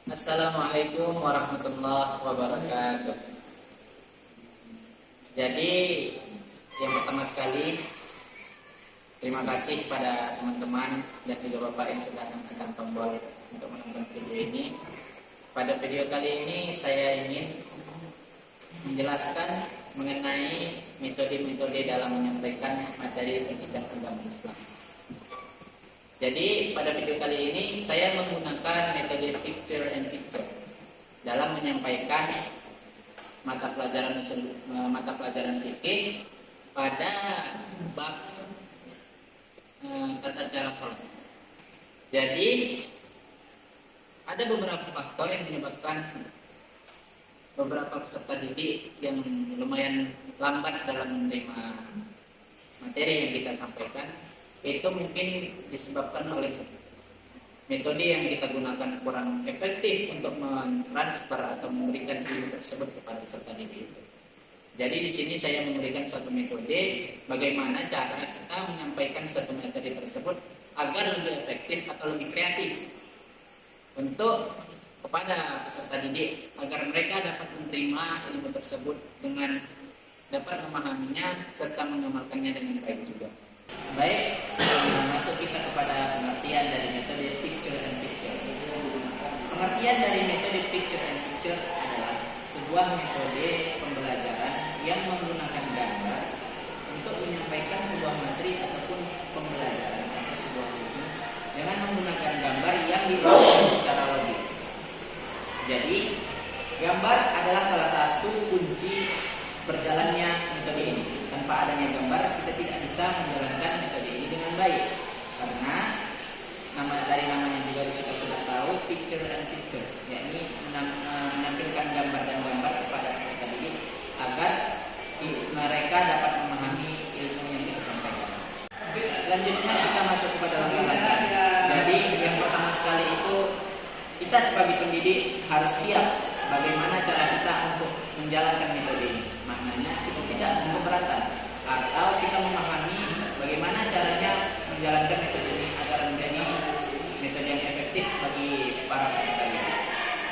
Assalamualaikum warahmatullahi wabarakatuh. Jadi yang pertama sekali terima kasih kepada teman-teman dan juga Bapak yang sudah menekan tombol untuk menonton video ini. Pada video kali ini saya ingin menjelaskan mengenai metode-metode dalam menyampaikan materi pendidikan agama Islam. Jadi pada video kali ini saya menggunakan metode picture and picture dalam menyampaikan mata pelajaran fikih pada bab tata cara sholat. Jadi ada beberapa faktor yang menyebabkan beberapa peserta didik yang lumayan lambat dalam menerima materi yang kita sampaikan. Itu mungkin disebabkan oleh metode yang kita gunakan kurang efektif untuk mentransfer atau memberikan ilmu tersebut kepada peserta didik. Jadi di sini saya memberikan satu metode bagaimana cara kita menyampaikan satu materi tersebut agar lebih efektif atau lebih kreatif untuk kepada peserta didik agar mereka dapat menerima ilmu tersebut dengan dapat memahaminya serta mengamalkannya dengan baik juga. Baik, masuk kita kepada pengertian dari metode picture and picture. Pengertian dari metode picture and picture adalah sebuah metode pembelajaran yang menggunakan gambar untuk menyampaikan sebuah materi ataupun pembelajaran atau sebuah ilmu dengan menggunakan gambar yang diuraikan secara logis. Jadi, gambar adalah salah satu kunci berjalannya metode ini. Tanpa adanya gambar, kita tidak bisa menjalankan metode ini dengan baik. Karena dari namanya juga kita sudah tahu picture and picture, yakni menampilkan gambar dan gambar kepada peserta didik agar mereka dapat memahami ilmu yang kita sampaikan. Selanjutnya kita masuk kepada langkah-langkah. Jadi yang pertama sekali itu kita sebagai pendidik harus siap bagaimana cara kita untuk menjalankan metode ini. Maknanya kita tidak keberatan atau kita memahami bagaimana caranya menjalankan metode ini agar menjadi metode yang efektif bagi para peserta didik.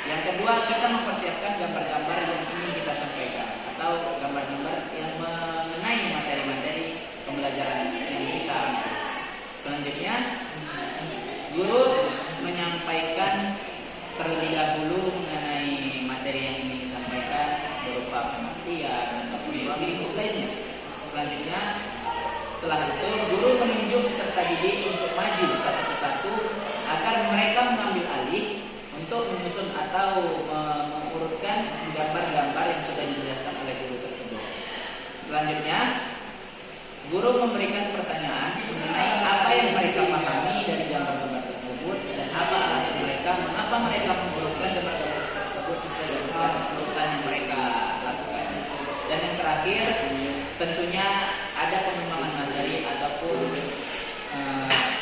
Yang kedua, kita mempersiapkan gambar-gambar yang ingin kita sampaikan atau gambar-gambar yang mengenai materi-materi pembelajaran yang kita ambil. Selanjutnya, guru menyampaikan terlebih dahulu mengenai materi yang ingin disampaikan berupa pengertian ataupun ruang lingkup lainnya. Selanjutnya, setelah itu guru menunjuk peserta didik untuk maju satu persatu agar mereka mengambil alih untuk menyusun atau mengurutkan gambar-gambar yang sudah dijelaskan oleh guru tersebut. Selanjutnya, guru memberikan pertanyaan mengenai apa yang mereka pahami dari gambar-gambar tersebut dan apa alasan mereka mengapa mereka mengurutkan gambar-gambar tersebut sesuai dengan urutan yang mereka lakukan. Dan yang terakhir, tentunya ada pengembangan materi ataupun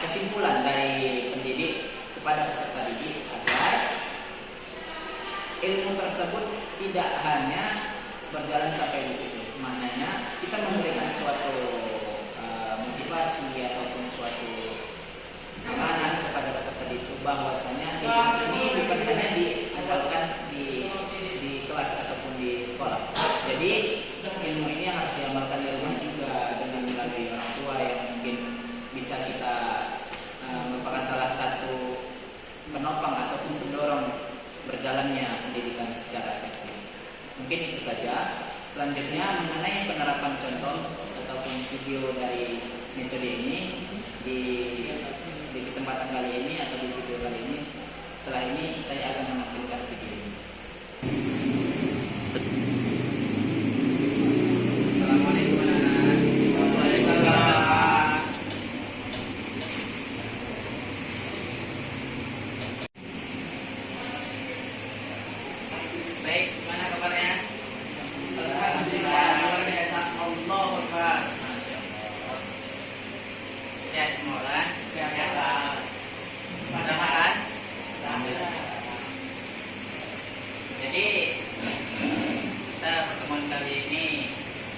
kesimpulan dari pendidik kepada peserta didik agar ilmu tersebut tidak hanya berjalan sampai di situ. Maknanya kita memberikan suatu motivasi ataupun suatu semangat kepada peserta didik bahwasanya ilmu ini bukan hanya diandalkan di kelas ataupun di sekolah. Jadi ilmu ini harus diamalkan di rumah juga dengan melalui orang tua yang mungkin bisa kita merupakan salah satu penopang ataupun pendorong berjalannya pendidikan secara efektif. Mungkin itu saja. Selanjutnya mengenai penerapan contoh ataupun video dari metode ini di kesempatan kali ini atau di video kali ini. Setelah ini saya akan menampilkan video ini. Assalamualaikum warahmatullahi wabarakatuh. Baik, gimana kabarnya? Alhamdulillah, luar biasa. Allahu Akbar. Masya Allah. Sehat semua kan? Sehat. Pada makan? Alhamdulillah. Jadi kita pertemuan kali ini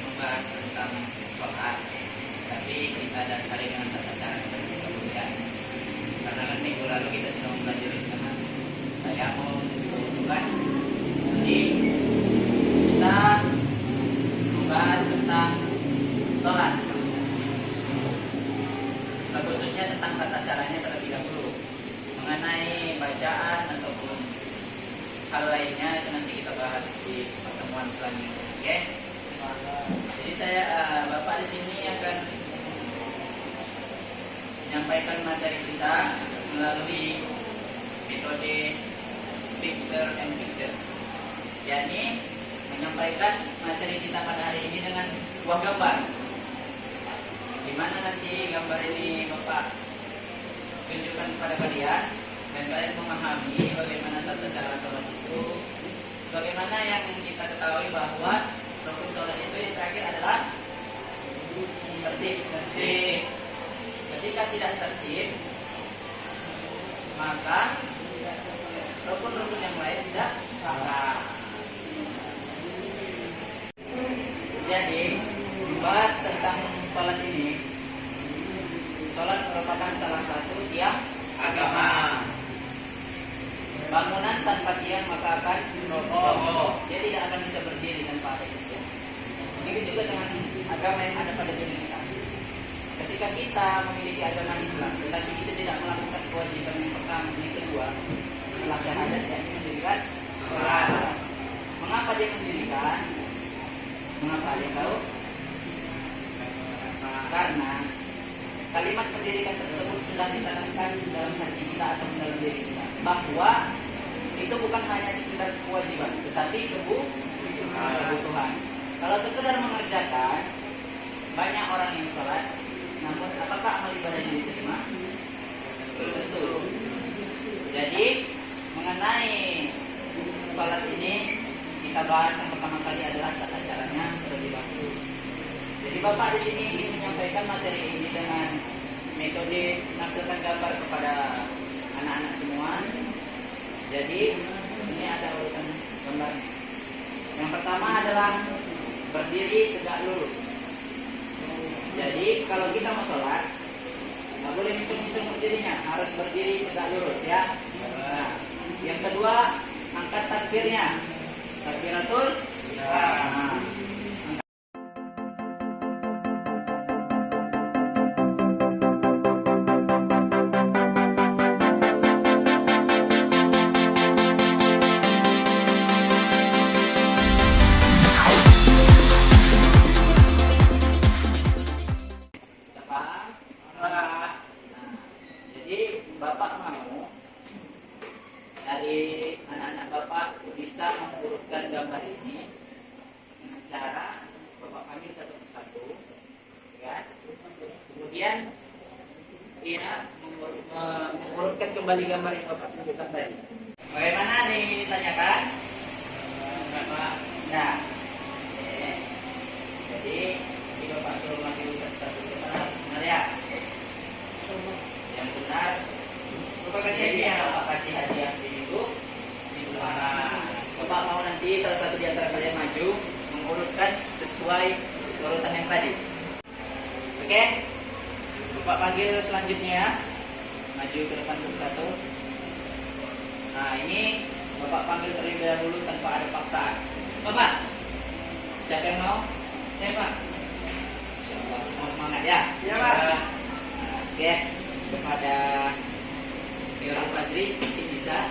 membahas tentang sholat, tapi kita dasari dengan tata cara kemudian. Karena kan minggu lalu kita sudah mempelajari tentang tayamum, kan. Jadi kita membahas tentang sholat, khususnya tentang tata caranya terlebih dahulu. Mengenai bacaan ataupun hal lainnya itu nanti kita bahas di pertemuan selanjutnya. Oke? Jadi saya Bapak di sini akan menyampaikan materi kita melalui metode picture and picture, yakni menyampaikan materi kita pada hari ini dengan sebuah gambar, di mana nanti gambar ini Bapak tunjukkan kepada kalian dan kalian memahami bagaimana tata cara sholat itu. Sebagaimana yang kita ketahui bahwa rukun sholat itu yang terakhir adalah tertib. Ketika tidak tertib, maka rukun-rukun yang lain tidak sah. Jadi membahas tentang sholat ini, sholat merupakan salah satu tiang agama. Bangunan tanpa tiang maka akan roboh. Dia tidak akan bisa berdiri tanpa ada tiang. Begitu juga dengan agama yang ada pada diri kita. Ketika kita memiliki agama Islam, tetapi kita tidak melakukan kewajiban yang pertama, yang kedua, setelah syahadat, yakni mendirikan sholat. Mengapa dia mendirikan? Mengapa dia tahu? Karena kalimat pendidikan tersebut sudah ditanamkan dalam hati kita atau dalam diri kita, bahwa itu bukan hanya sekedar kewajiban, tetapi kebutuhan. Kalau sekedar mengerjakan, banyak orang yang sholat, namun apakah amal ibadahnya diterima? Belum tentu. Jadi mengenai sholat ini kita bahas yang pertama kali adalah tata caranya terlebih dahulu. Jadi Bapak di sini ingin menyampaikan materi ini dengan metode menampilkan gambar kepada anak-anak semua. Jadi ini ada urutan gambarnya. Yang pertama adalah berdiri tegak lurus. Jadi kalau kita mau sholat, nggak boleh mincung-mincung berdirinya, harus berdiri tegak lurus ya. Nah, yang kedua, angkat takbirnya, takbiratul ihram. Bapak mau dari anak-anak Bapak bisa mengurutkan gambar ini dengan cara Bapak panggil satu persatu, ya. Kemudian ia mengurutkan kembali gambar yang Bapak tunjukkan tadi. Bagaimana ditanyakan? Bapak, nah, jadi di Bapak suruh panggil satu-satu, kita harus benar ya. Yang benar. Jadi yang Bapak kasih hadiah itu di belakang. Bapak mau nanti salah satu di antara kalian maju mengurutkan sesuai urutan yang tadi. Oke? Bapak panggil selanjutnya, maju ke depan satu-satu. Nah ini Bapak panggil terlebih dahulu tanpa ada paksaan. Bapak, siapa yang mau? Pak. Insyaallah semua semangat ya. Iya Pak. Nah, oke, kepada Mirul Fajri bisa.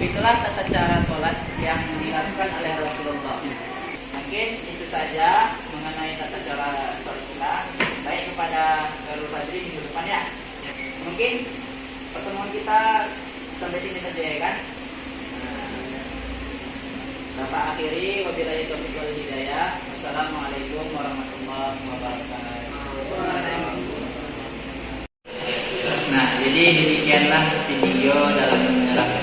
Itulah tata cara sholat yang dilakukan oleh Rasulullah. Mungkin itu saja mengenai tata cara sholat kita. Baik kepada Darul Fajri minggu depan ya. Mungkin pertemuan kita sampai sini saja ya kan. Bapak akhiri, wabillahi taufiq wal hidayah. Wassalamualaikum warahmatullahi wabarakatuh. Nah, jadi demikianlah video dalam menyerap